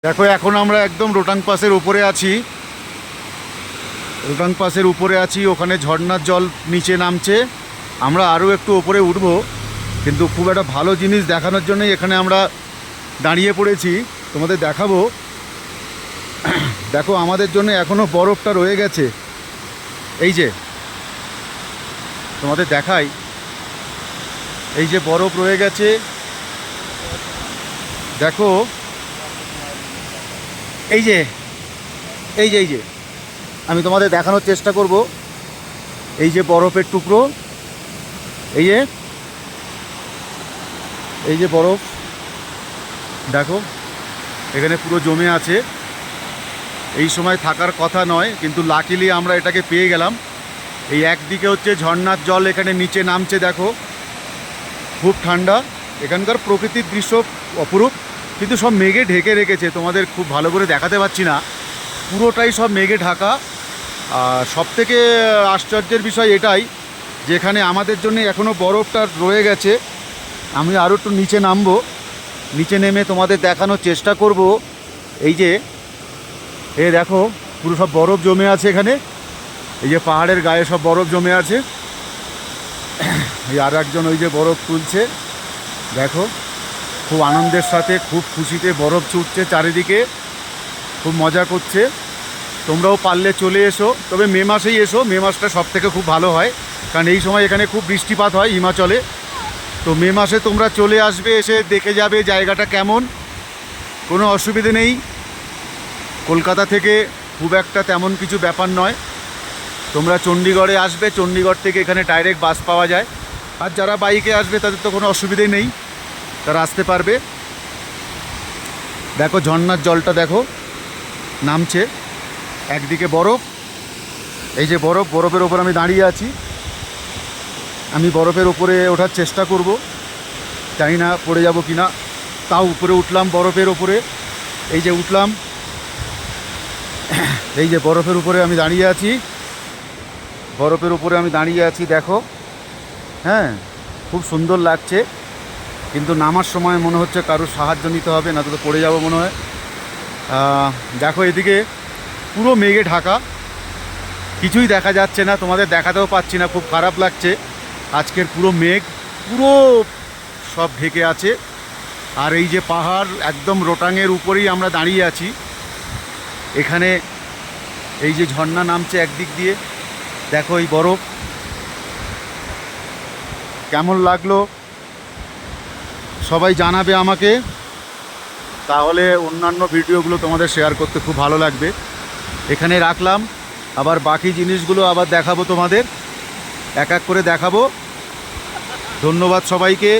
দেখো এখন আমরা একদম রোটাং পাসের উপরে আছি। রোটাং পাসের উপরে আছি, ওখানে ঝর্ণার জল নিচে নামছে। আমরা আরও একটু উপরে উঠব, কিন্তু খুব একটা ভালো জিনিস দেখানোর জন্যই এখানে আমরা দাঁড়িয়ে পড়েছি, তোমাদের দেখাবো। দেখো আমাদের জন্য এখনও বরফটা রয়ে গেছে, এই যে তোমাদের দেখাই, এই যে বরফ রয়ে গেছে দেখো, এই যে এই যে এই যে আমি তোমাদের দেখানোর চেষ্টা করব। এই যে বরফের টুকরো, এই যে এই যে বরফ দেখো এখানে পুরো জমে আছে। এই সময় থাকার কথা নয়, কিন্তু লাকিলি আমরা এটাকে পেয়ে গেলাম। এই একদিকে হচ্ছে ঝর্ণার জল এখানে নিচে নামছে, দেখো খুব ঠান্ডা। এখানকার প্রকৃতির দৃশ্য অপরূপ, কিন্তু সব মেঘে ঢেকে রেখেছে, তোমাদের খুব ভালো করে দেখাতে পারছি না, পুরোটাই সব মেঘে ঢাকা। আর সবথেকে আশ্চর্যের বিষয় এটাই, যেখানে আমাদের জন্য এখনও বরফটা রয়ে গেছে। আমি আরও একটু নিচে নামবো, নিচে নেমে তোমাদের দেখানোর চেষ্টা করব। এই যে এ দেখো পুরো সব বরফ জমে আছে এখানে, এই যে পাহাড়ের গায়ে সব বরফ জমে আছে। এই আর একজন ওই যে বরফ তুলছে, দেখো খুব আনন্দের সাথে খুব খুশিতে বরফ ছুটছে চারিদিকে, খুব মজা করছে। তোমরাও পারলে চলে এসো, তবে মে মাসেই এসো, মে মাসটা সব থেকে খুব ভালো হয়, কারণ এই সময় এখানে খুব বৃষ্টিপাত হয় হিমাচলে। তো মে মাসে তোমরা চলে আসবে, এসে দেখে যাবে জায়গাটা কেমন, কোনো অসুবিধে নেই। কলকাতা থেকে খুব একটা তেমন কিছু ব্যাপার নয়। তোমরা চণ্ডীগড়ে আসবে, চণ্ডীগড় থেকে এখানে ডাইরেক্ট বাস পাওয়া যায়। আর যারা বাইকে আসবে তাদের তো কোনো অসুবিধেই নেই, তারা আসতে পারবে। দেখো ঝর্ণার জলটা দেখো নামছে, একদিকে বরফ, এই যে বরফ, বরফের ওপর আমি দাঁড়িয়ে আছি। আমি বরফের ওপরে ওঠার চেষ্টা করব, জানি না পড়ে যাব কি না, তাও উপরে উঠলাম বরফের ওপরে। এই যে উঠলাম, এই যে বরফের উপরে আমি দাঁড়িয়ে আছি, বরফের উপরে আমি দাঁড়িয়ে আছি দেখো। হ্যাঁ, খুব সুন্দর লাগছে, কিন্তু নামার সময় মনে হচ্ছে কারোর সাহায্য নিতে হবে, না তো পড়ে যাব মনে হয়। দেখো এদিকে পুরো মেঘে ঢাকা, কিছুই দেখা যাচ্ছে না, তোমাদের দেখাতেও পাচ্ছি না, খুব খারাপ লাগছে। আজকের পুরো মেঘ পুরো সব ঢেকে আছে। আর এই যে পাহাড় একদম রোটাংয়ের উপরেই আমরা দাঁড়িয়ে আছি। এখানে এই যে ঝর্ণা নামছে একদিক দিয়ে, দেখো এই বরফ, কেমন লাগলো সবাই জানাবে আমাকে, তাহলে অন্যান্য ভিডিওগুলো তোমাদের শেয়ার করতে খুব ভালো লাগবে। এখানে রাখলাম, আবার বাকি জিনিসগুলো আবার দেখাবো তোমাদের, এক এক করে দেখাবো। ধন্যবাদ সবাইকে।